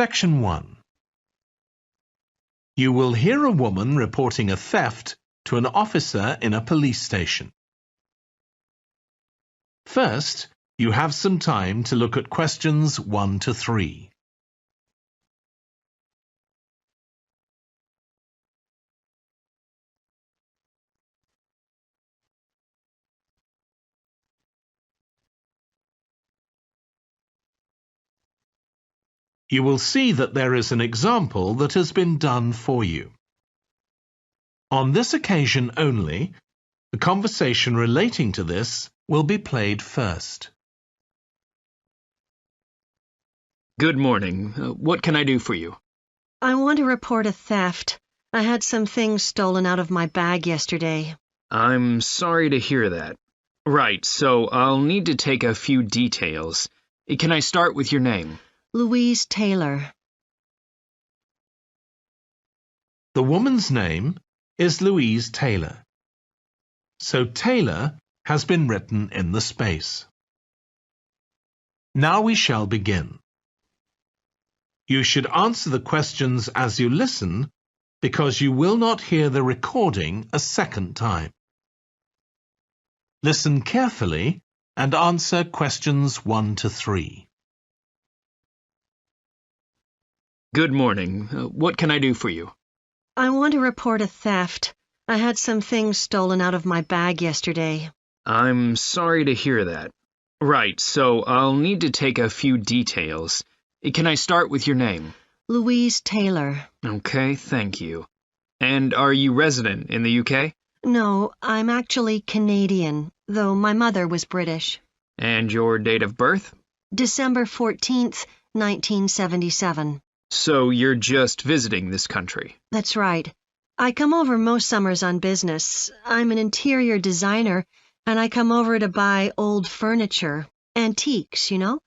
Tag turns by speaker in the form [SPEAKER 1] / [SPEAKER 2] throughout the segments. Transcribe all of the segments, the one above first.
[SPEAKER 1] Section 1. You will hear a woman reporting a theft to an officer in a police station. First, you have some time to look at questions 1 to 3. You will see that there is an example that has been done for you. On this occasion only, the conversation relating to this will be played first.
[SPEAKER 2] Good morning. What can I do for you?
[SPEAKER 3] I want to report a theft. I had some things stolen out of my bag yesterday.
[SPEAKER 2] I'm sorry to hear that. Right, so I'll need to take a few details. Can I start with your name?
[SPEAKER 3] Louise Taylor.
[SPEAKER 1] The woman's name is Louise Taylor. So Taylor has been written in the space. Now we shall begin. You should answer the questions as you listen because you will not hear the recording a second time. Listen carefully and answer questions 1 to 3.
[SPEAKER 2] Good morning. What can I do for you?
[SPEAKER 3] I want to report a theft. I had some things stolen out of my bag yesterday.
[SPEAKER 2] I'm sorry to hear that. Right, so I'll need to take a few details. Can I start with your name?
[SPEAKER 3] Louise Taylor.
[SPEAKER 2] Okay, thank you. And are you resident in the UK?
[SPEAKER 3] No, I'm actually Canadian, though my mother was British.
[SPEAKER 2] And your date of birth?
[SPEAKER 3] December 14th, 1977.
[SPEAKER 2] So you're just visiting this country?
[SPEAKER 3] That's right. I come over most summers on business. I'm an interior designer, and I come over to buy old furniture, antiques, you know?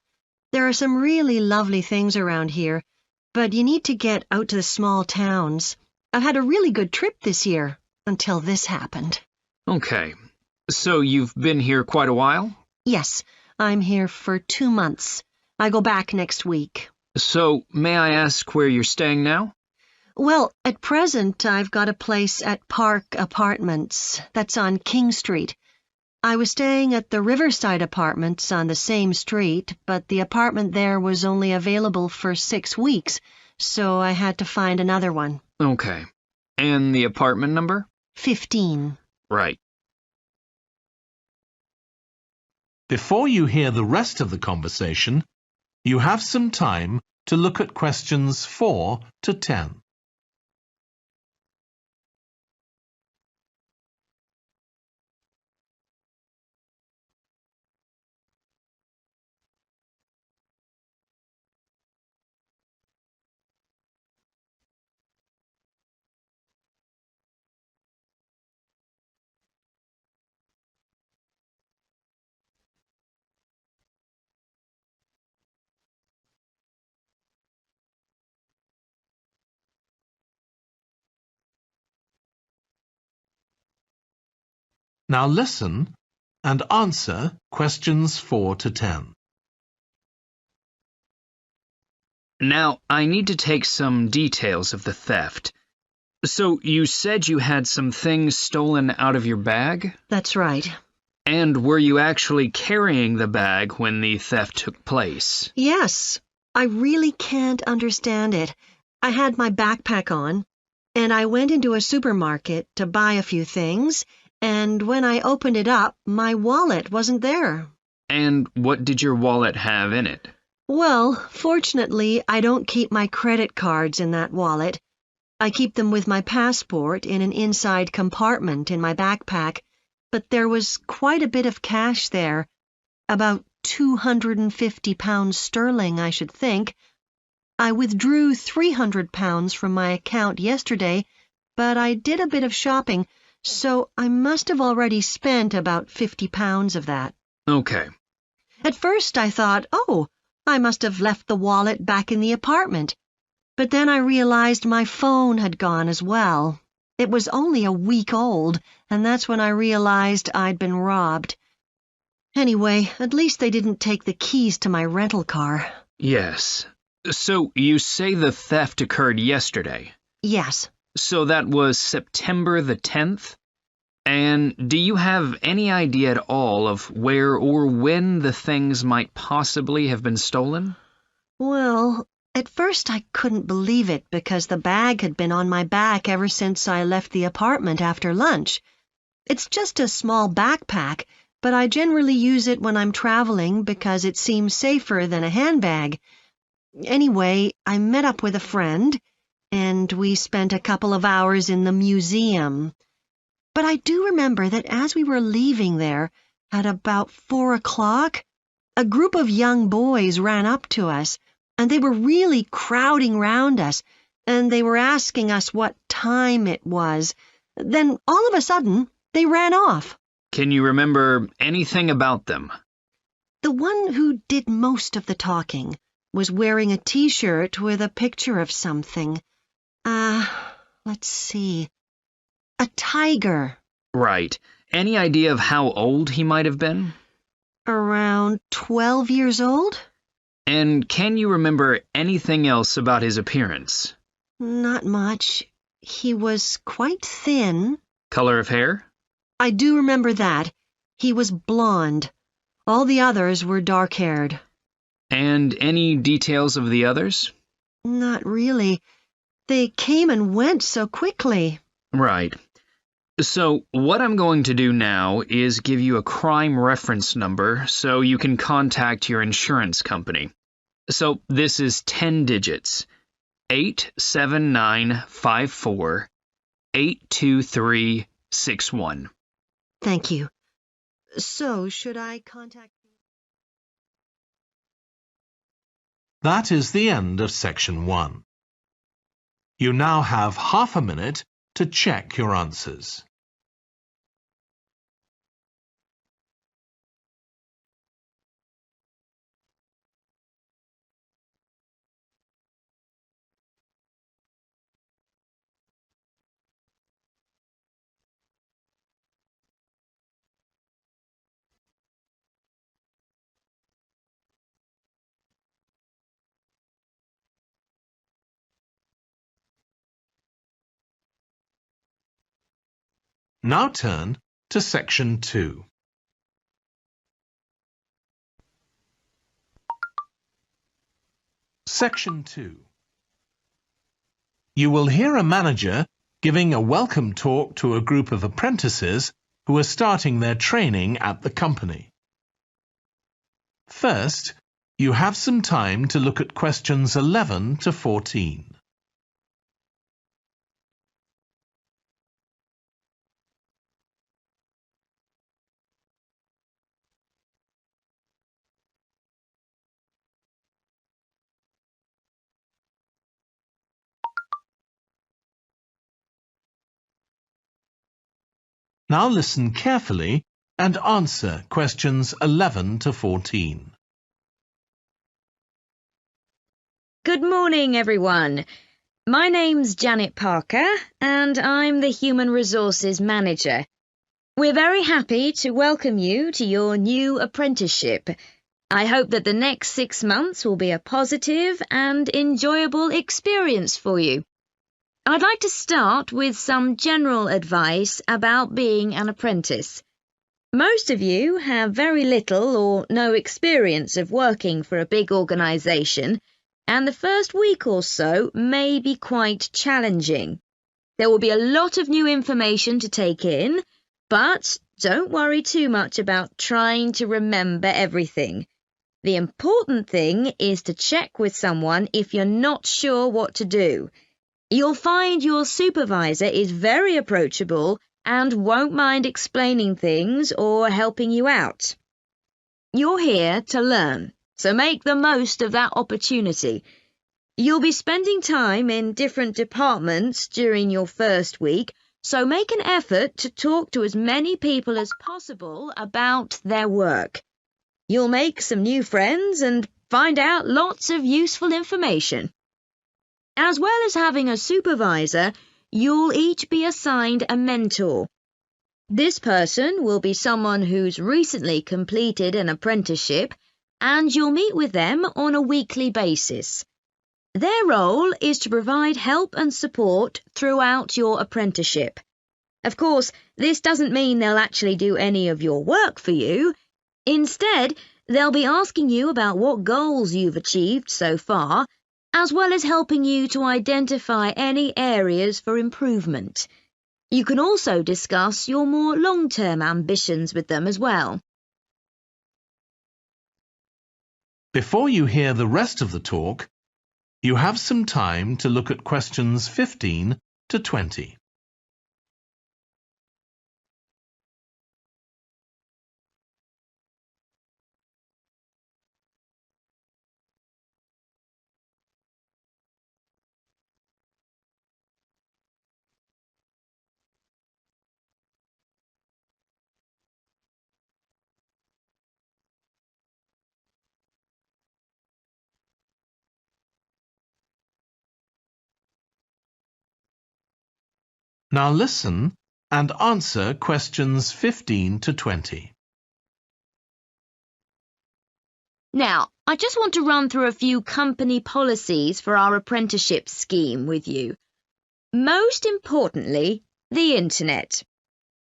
[SPEAKER 3] There are some really lovely things around here, but you need to get out to the small towns. I've had a really good trip this year, until this happened.
[SPEAKER 2] Okay. So you've been here quite a while?
[SPEAKER 3] Yes, I'm here for 2 months. I go back next week.
[SPEAKER 2] So, may I ask where you're staying now?
[SPEAKER 3] Well, at present, I've got a place at Park Apartments. That's on King Street. I was staying at the Riverside Apartments on the same street, but the apartment there was only available for 6 weeks, so I had to find another one.
[SPEAKER 2] Okay. And the apartment number?
[SPEAKER 3] 15.
[SPEAKER 2] Right.
[SPEAKER 1] Before you hear the rest of the conversation, you have some time to look at questions 4 to 10. Now listen and answer questions 4 to 10.
[SPEAKER 2] Now, I need to take some details of the theft. So, you said you had some things stolen out of your bag?
[SPEAKER 3] That's right.
[SPEAKER 2] And were you actually carrying the bag when the theft took place?
[SPEAKER 3] Yes, I really can't understand it. I had my backpack on, and I went into a supermarket to buy a few things, and when I opened it up, my wallet wasn't there.
[SPEAKER 2] And what did your wallet have in it?
[SPEAKER 3] Well, fortunately, I don't keep my credit cards in that wallet. I keep them with my passport in an inside compartment in my backpack, but there was quite a bit of cash there, about £250 sterling, I should think. I withdrew £300 from my account yesterday, but I did a bit of shopping, so I must have already spent about £50 of that.
[SPEAKER 2] Okay.
[SPEAKER 3] At first I thought, oh, I must have left the wallet back in the apartment. But then I realized my phone had gone as well. It was only a week old, and that's when I realized I'd been robbed. Anyway, at least they didn't take the keys to my rental car.
[SPEAKER 2] Yes. So you say the theft occurred yesterday.
[SPEAKER 3] Yes.
[SPEAKER 2] So that was September the 10th? And do you have any idea at all of where or when the things might possibly have been stolen?
[SPEAKER 3] Well, at first I couldn't believe it because the bag had been on my back ever since I left the apartment after lunch. It's just a small backpack, but I generally use it when I'm traveling because it seems safer than a handbag. Anyway, I met up with a friend, and we spent a couple of hours in the museum. But I do remember that as we were leaving there, at about 4 o'clock, a group of young boys ran up to us, and they were really crowding round us, and they were asking us what time it was. Then, all of a sudden, they ran off.
[SPEAKER 2] Can you remember anything about them?
[SPEAKER 3] The one who did most of the talking was wearing a T-shirt with a picture of something. Let's see. A tiger.
[SPEAKER 2] Right. Any idea of how old he might have been?
[SPEAKER 3] Around 12 years old?
[SPEAKER 2] And can you remember anything else about his appearance?
[SPEAKER 3] Not much. He was quite thin.
[SPEAKER 2] Color of hair?
[SPEAKER 3] I do remember that. He was blonde. All the others were dark-haired.
[SPEAKER 2] And any details of the others?
[SPEAKER 3] Not really. They came and went so quickly.
[SPEAKER 2] Right. So what I'm going to do now is give you a crime reference number so you can contact your insurance company. So this is 10 digits. 87954 82361.
[SPEAKER 3] Thank you. So, should I contact...
[SPEAKER 1] That is the end of section 1. You now have half a minute to check your answers. Now turn to section 2. Section 2. You will hear a manager giving a welcome talk to a group of apprentices who are starting their training at the company. First, you have some time to look at questions 11 to 14. Now listen carefully and answer questions 11 to 14.
[SPEAKER 4] Good morning, everyone. My name's Janet Parker, and I'm the Human Resources Manager. We're very happy to welcome you to your new apprenticeship. I hope that the next 6 months will be a positive and enjoyable experience for you. I'd like to start with some general advice about being an apprentice. Most of you have very little or no experience of working for a big organisation, and the first week or so may be quite challenging. There will be a lot of new information to take in, but don't worry too much about trying to remember everything. The important thing is to check with someone if you're not sure what to do. You'll find your supervisor is very approachable and won't mind explaining things or helping you out. You're here to learn, so make the most of that opportunity. You'll be spending time in different departments during your first week, so make an effort to talk to as many people as possible about their work. You'll make some new friends and find out lots of useful information. As well as having a supervisor, you'll each be assigned a mentor. This person will be someone who's recently completed an apprenticeship, and you'll meet with them on a weekly basis. Their role is to provide help and support throughout your apprenticeship. Of course, this doesn't mean they'll actually do any of your work for you. Instead, they'll be asking you about what goals you've achieved so far, as well as helping you to identify any areas for improvement. You can also discuss your more long-term ambitions with them as well.
[SPEAKER 1] Before you hear the rest of the talk, you have some time to look at questions 15 to 20. Now listen and answer questions 15 to 20.
[SPEAKER 4] Now, I just want to run through a few company policies for our apprenticeship scheme with you. Most importantly, the internet.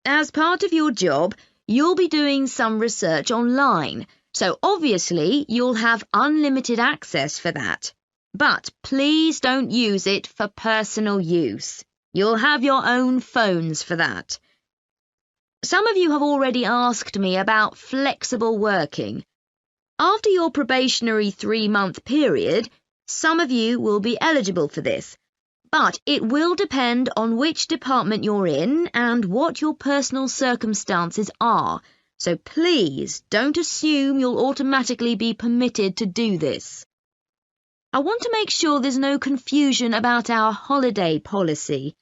[SPEAKER 4] As part of your job, you'll be doing some research online, so obviously you'll have unlimited access for that. But please don't use it for personal use. You'll have your own phones for that. Some of you have already asked me about flexible working. After your probationary 3-month period, some of you will be eligible for this, but it will depend on which department you're in and what your personal circumstances are, so please don't assume you'll automatically be permitted to do this. I want to make sure there's no confusion about our holiday policy.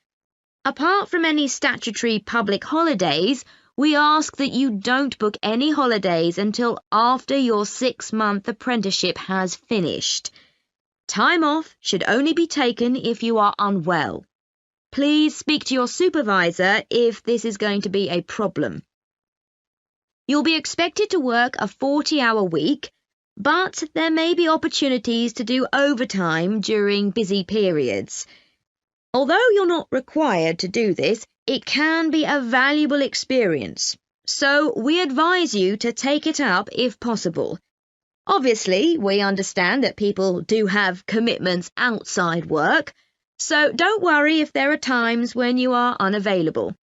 [SPEAKER 4] Apart from any statutory public holidays, we ask that you don't book any holidays until after your 6-month apprenticeship has finished. Time off should only be taken if you are unwell. Please speak to your supervisor if this is going to be a problem. You'll be expected to work a 40-hour week, but there may be opportunities to do overtime during busy periods. Although you're not required to do this, it can be a valuable experience, so we advise you to take it up if possible. Obviously, we understand that people do have commitments outside work, so don't worry if there are times when you are unavailable.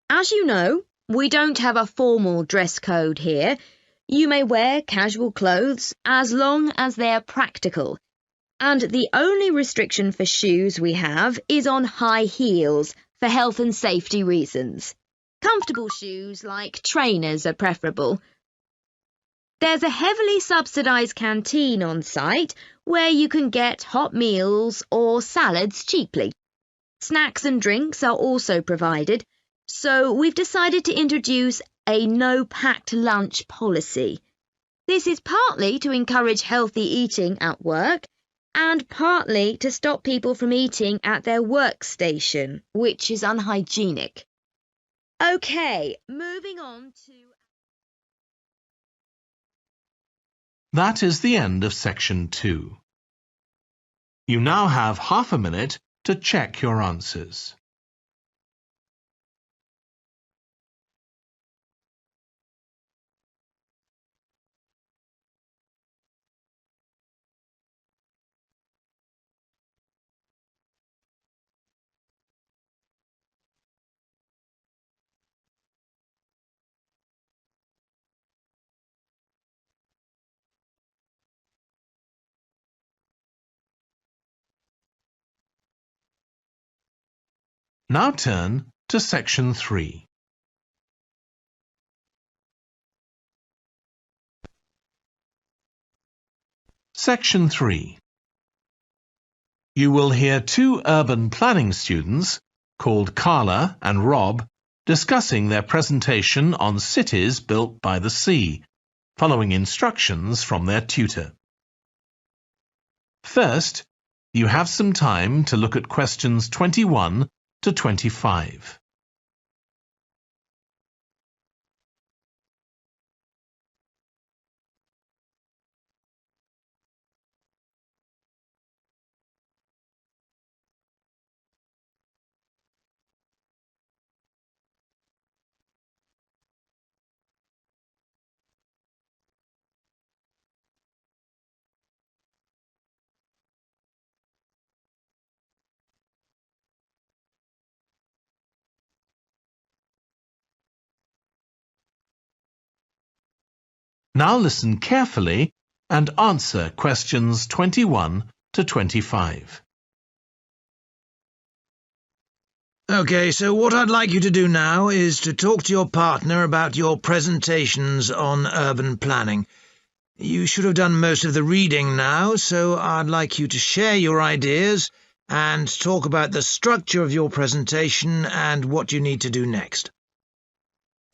[SPEAKER 4] As you know, we don't have a formal dress code here. You may wear casual clothes as long as they're practical. And the only restriction for shoes we have is on high heels for health and safety reasons. Comfortable shoes like trainers are preferable. There's a heavily subsidised canteen on site where you can get hot meals or salads cheaply. Snacks and drinks are also provided, so we've decided to introduce a no-packed lunch policy. This is partly to encourage healthy eating at work and partly to stop people from eating at their workstation, which is unhygienic. Okay, moving on to...
[SPEAKER 1] That is the end of section 2. You now have half a minute to check your answers. Now turn to section 3. Section 3. You will hear two urban planning students, called Carla and Rob, discussing their presentation on cities built by the sea, following instructions from their tutor. First, you have some time to look at questions 21 to 25. Now listen carefully and answer questions 21 to 25.
[SPEAKER 5] Okay, so what I'd like you to do now is to talk to your partner about your presentations on urban planning. You should have done most of the reading now, so I'd like you to share your ideas and talk about the structure of your presentation and what you need to do next.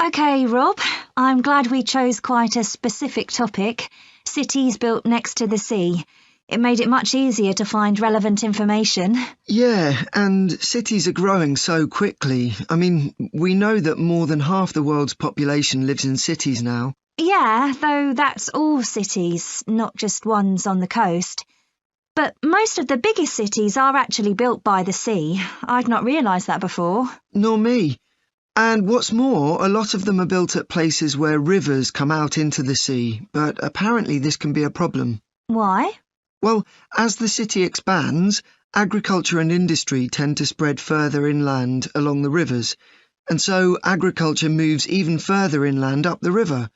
[SPEAKER 6] OK, Rob, I'm glad we chose quite a specific topic, cities built next to the sea. It made it much easier to find relevant information.
[SPEAKER 7] Yeah, and cities are growing so quickly. I mean, we know that more than half the world's population lives in cities now.
[SPEAKER 6] Yeah, though that's all cities, not just ones on the coast. But most of the biggest cities are actually built by the sea. I'd not realised that before.
[SPEAKER 7] Nor me. And what's more, a lot of them are built at places where rivers come out into the sea, but apparently this can be a problem.
[SPEAKER 6] Why?
[SPEAKER 7] Well, as the city expands, agriculture and industry tend to spread further inland along the rivers, and so agriculture moves even further inland up the river.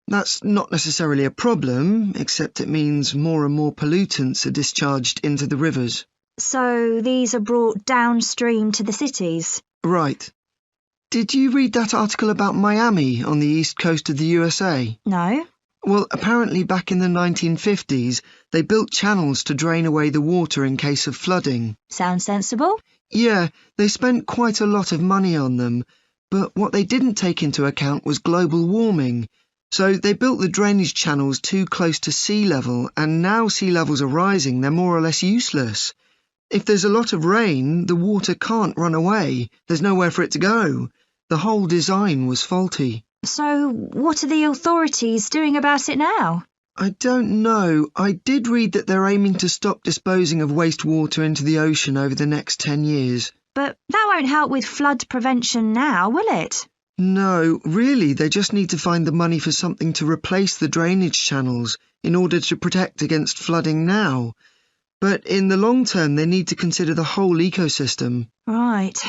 [SPEAKER 7] That's not necessarily a problem, except it means more and more pollutants are discharged into the rivers.
[SPEAKER 6] So these are brought downstream to the cities?
[SPEAKER 7] Right. Did you read that article about Miami on the east coast of the USA?
[SPEAKER 6] No.
[SPEAKER 7] Well, apparently back in the 1950s, they built channels to drain away the water in case of flooding.
[SPEAKER 6] Sounds sensible.
[SPEAKER 7] Yeah, they spent quite a lot of money on them, but what they didn't take into account was global warming. So they built the drainage channels too close to sea level, and now sea levels are rising, they're more or less useless. If there's a lot of rain, the water can't run away. There's nowhere for it to go. The whole design was faulty.
[SPEAKER 6] So what are the authorities doing about it now?
[SPEAKER 7] I don't know. I did read that they're aiming to stop disposing of wastewater into the ocean over the next 10 years.
[SPEAKER 6] But that won't help with flood prevention now, will it?
[SPEAKER 7] No, really, they just need to find the money for something to replace the drainage channels in order to protect against flooding now. But in the long term, they need to consider the whole ecosystem.
[SPEAKER 6] Right.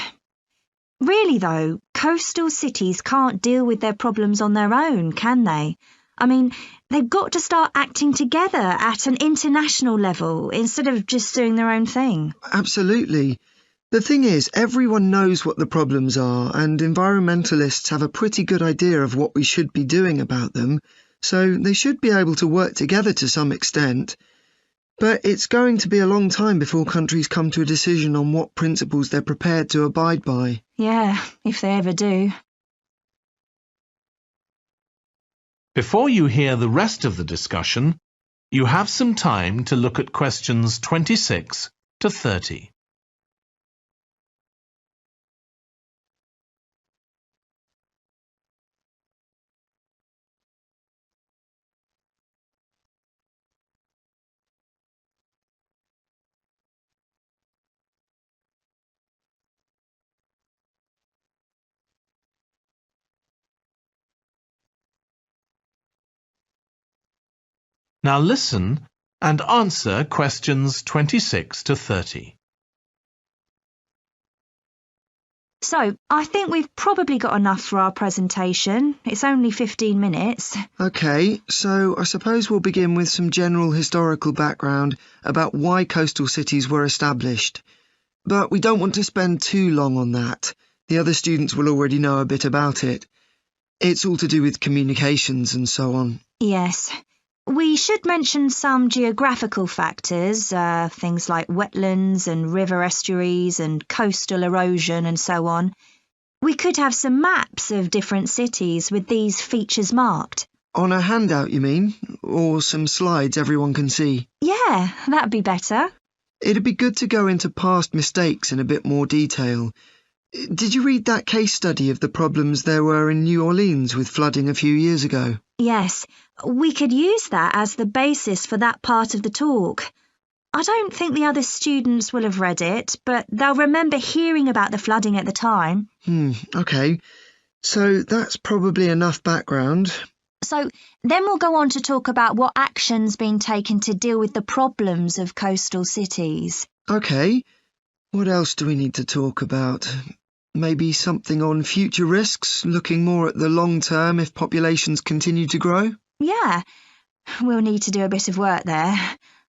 [SPEAKER 6] Really, though, coastal cities can't deal with their problems on their own, can they? I mean, they've got to start acting together at an international level instead of just doing their own thing.
[SPEAKER 7] Absolutely. The thing is, everyone knows what the problems are, and environmentalists have a pretty good idea of what we should be doing about them, so they should be able to work together to some extent. But it's going to be a long time before countries come to a decision on what principles they're prepared to abide by.
[SPEAKER 6] Yeah, if they ever do.
[SPEAKER 1] Before you hear the rest of the discussion, you have some time to look at questions 26 to 30. Now listen and answer questions 26 to 30.
[SPEAKER 6] So, I think we've probably got enough for our presentation. It's only 15 minutes.
[SPEAKER 7] OK, so I suppose we'll begin with some general historical background about why coastal cities were established. But we don't want to spend too long on that. The other students will already know a bit about it. It's all to do with communications and so on.
[SPEAKER 6] Yes. We should mention some geographical factors, things like wetlands and river estuaries and coastal erosion and so on. We could have some maps of different cities with these features marked.
[SPEAKER 7] On a handout, you mean? Or some slides everyone can see?
[SPEAKER 6] Yeah, that'd be better.
[SPEAKER 7] It'd be good to go into past mistakes in a bit more detail. Did you read that case study of the problems there were in New Orleans with flooding a few years ago?
[SPEAKER 6] Yes, we could use that as the basis for that part of the talk. I don't think the other students will have read it, but they'll remember hearing about the flooding at the time.
[SPEAKER 7] OK. So that's probably enough background.
[SPEAKER 6] So then we'll go on to talk about what action's been taken to deal with the problems of coastal cities.
[SPEAKER 7] OK. What else do we need to talk about? Maybe something on future risks, looking more at the long term if populations continue to grow?
[SPEAKER 6] Yeah, we'll need to do a bit of work there.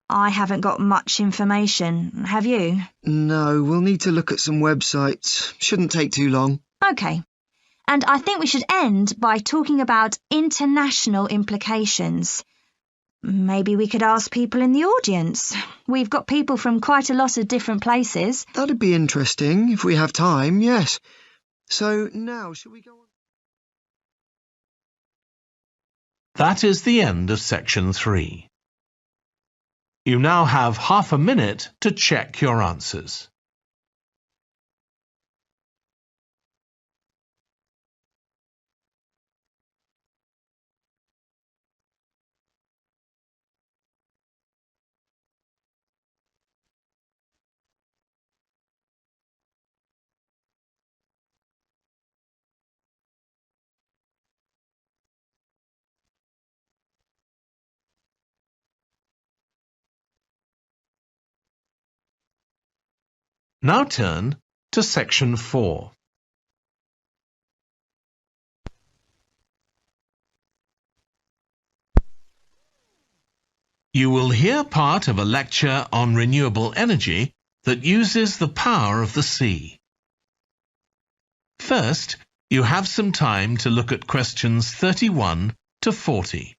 [SPEAKER 6] I haven't got much information, have you?
[SPEAKER 7] No, we'll need to look at some websites. Shouldn't take too long.
[SPEAKER 6] Okay. And I think we should end by talking about international implications. Maybe we could ask people in the audience. We've got people from quite a lot of different places.
[SPEAKER 7] That'd be interesting if we have time, yes. So now, shall we go on?
[SPEAKER 1] That is the end of section 3. You now have half a minute to check your answers. Now turn to section 4. You will hear part of a lecture on renewable energy that uses the power of the sea. First, you have some time to look at questions 31 to 40.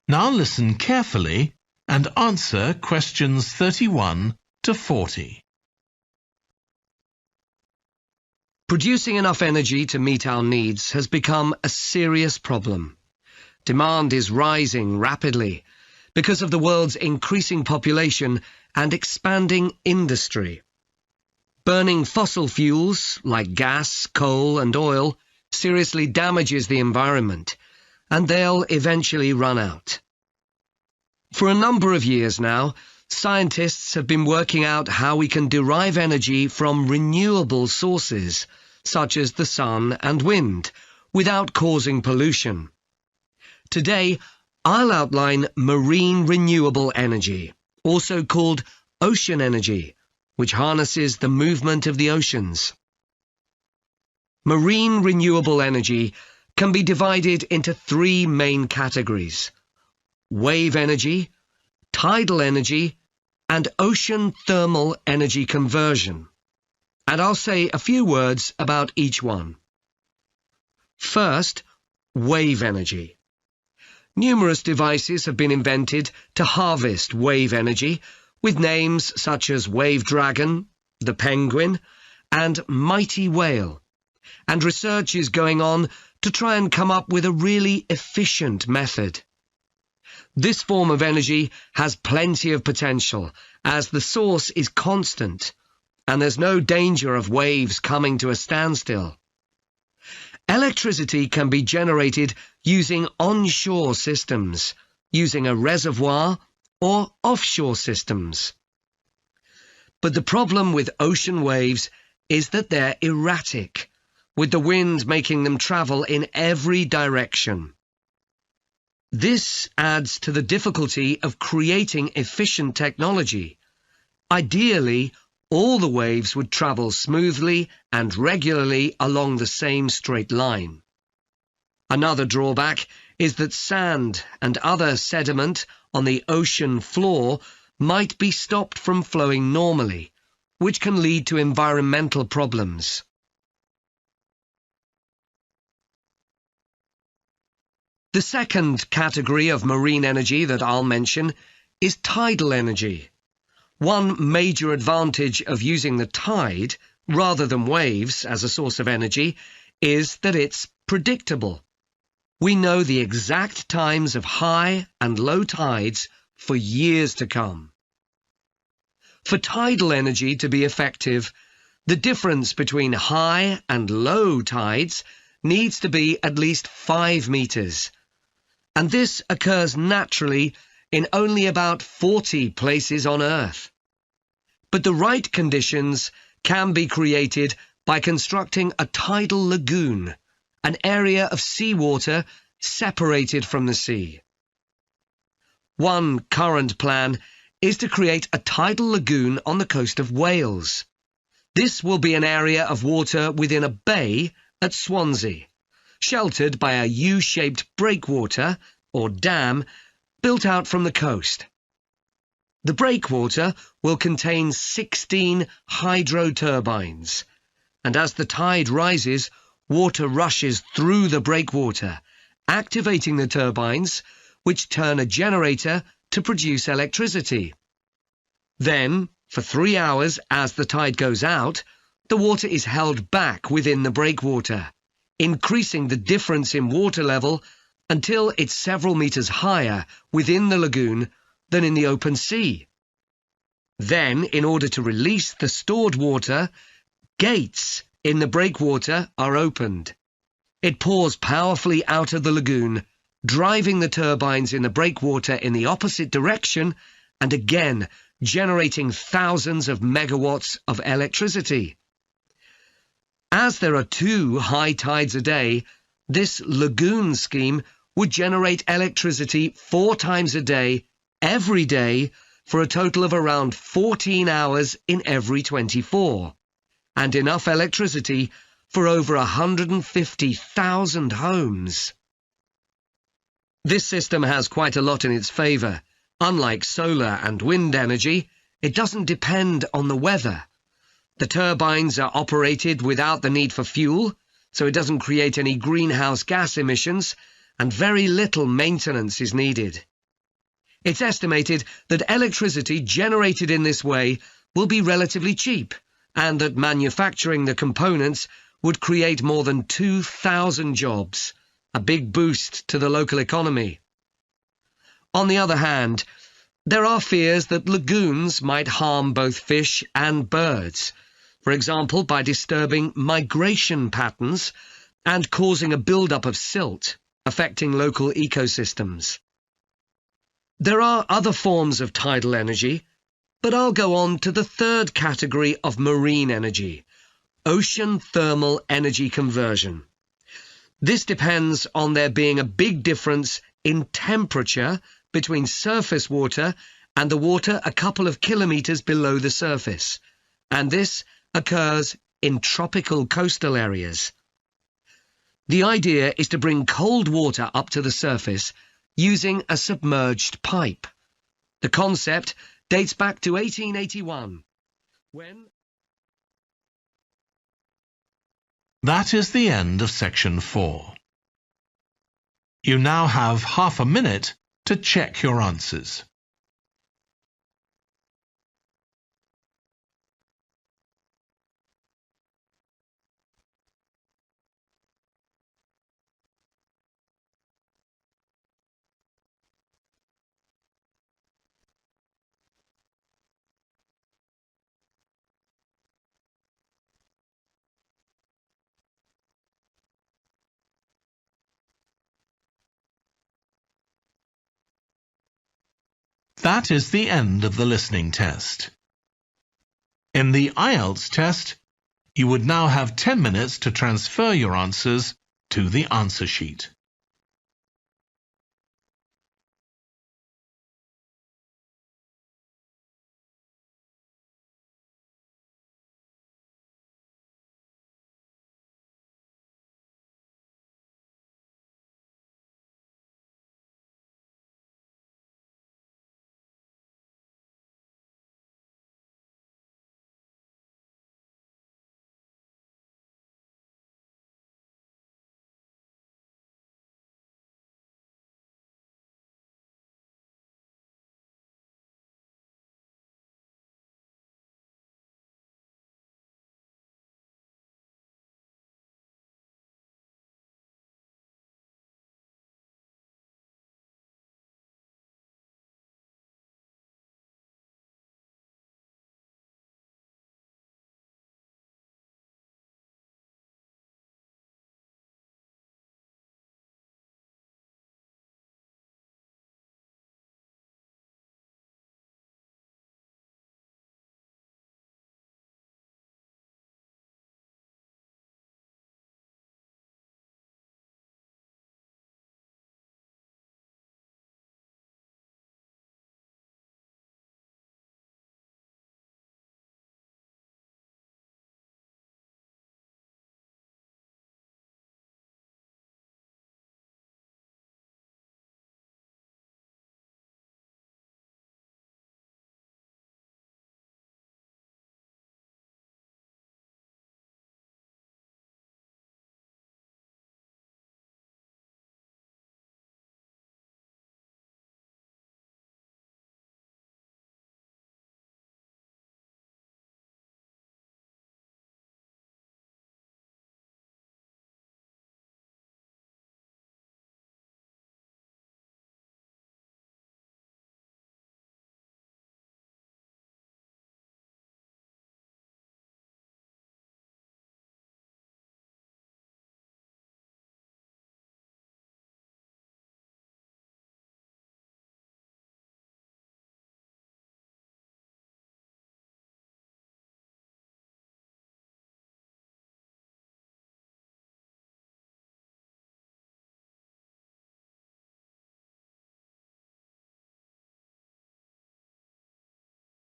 [SPEAKER 1] Now listen carefully and answer questions 31 to 40.
[SPEAKER 8] Producing enough energy to meet our needs has become a serious problem. Demand is rising rapidly because of the world's increasing population and expanding industry. Burning fossil fuels like gas, coal and oil seriously damages the environment, and they'll eventually run out. For a number of years now, scientists have been working out how we can derive energy from renewable sources, such as the sun and wind, without causing pollution. Today, I'll outline marine renewable energy, also called ocean energy, which harnesses the movement of the oceans. Marine renewable energy can be divided into 3 main categories: wave energy, tidal energy, and ocean thermal energy conversion. And I'll say a few words about each one. First, wave energy. Numerous devices have been invented to harvest wave energy, with names such as Wave Dragon, the Penguin, and Mighty Whale. And research is going on to try and come up with a really efficient method. This form of energy has plenty of potential, as the source is constant, and there's no danger of waves coming to a standstill. Electricity can be generated using onshore systems, using a reservoir, or offshore systems. But the problem with ocean waves is that they're erratic, with the wind making them travel in every direction. This adds to the difficulty of creating efficient technology. Ideally, all the waves would travel smoothly and regularly along the same straight line. Another drawback is that sand and other sediment on the ocean floor might be stopped from flowing normally, which can lead to environmental problems. The second category of marine energy that I'll mention is tidal energy. One major advantage of using the tide, rather than waves, as a source of energy, is that it's predictable. We know the exact times of high and low tides for years to come. For tidal energy to be effective, the difference between high and low tides needs to be at least 5 meters. And this occurs naturally in only about 40 places on Earth. But the right conditions can be created by constructing a tidal lagoon, an area of seawater separated from the sea. One current plan is to create a tidal lagoon on the coast of Wales. This will be an area of water within a bay at Swansea, sheltered by a U-shaped breakwater, or dam, built out from the coast. The breakwater will contain 16 hydro turbines, and as the tide rises, water rushes through the breakwater, activating the turbines, which turn a generator to produce electricity. Then, for 3 hours as the tide goes out, the water is held back within the breakwater, increasing the difference in water level until it's several meters higher within the lagoon than in the open sea. Then, in order to release the stored water, gates in the breakwater are opened. It pours powerfully out of the lagoon, driving the turbines in the breakwater in the opposite direction and again generating thousands of megawatts of electricity. As there are 2 high tides a day, this lagoon scheme would generate electricity 4 times a day, every day, for a total of around 14 hours in every 24, and enough electricity for over 150,000 homes. This system has quite a lot in its favour. Unlike solar and wind energy, it doesn't depend on the weather. The turbines are operated without the need for fuel, so it doesn't create any greenhouse gas emissions, and very little maintenance is needed. It's estimated that electricity generated in this way will be relatively cheap, and that manufacturing the components would create more than 2,000 jobs, a big boost to the local economy. On the other hand, there are fears that lagoons might harm both fish and birds, for example by disturbing migration patterns and causing a build-up of silt, affecting local ecosystems. There are other forms of tidal energy, but I'll go on to the third category of marine energy, ocean thermal energy conversion. This depends on there being a big difference in temperature between surface water and the water a couple of kilometres below the surface, and this occurs in tropical coastal areas. The idea is to bring cold water up to the surface using a submerged pipe. The concept dates back to 1881, when...
[SPEAKER 1] That is the end of section 4. You now have half a minute to check your answers. That is the end of the listening test. In the IELTS test, you would now have 10 minutes to transfer your answers to the answer sheet.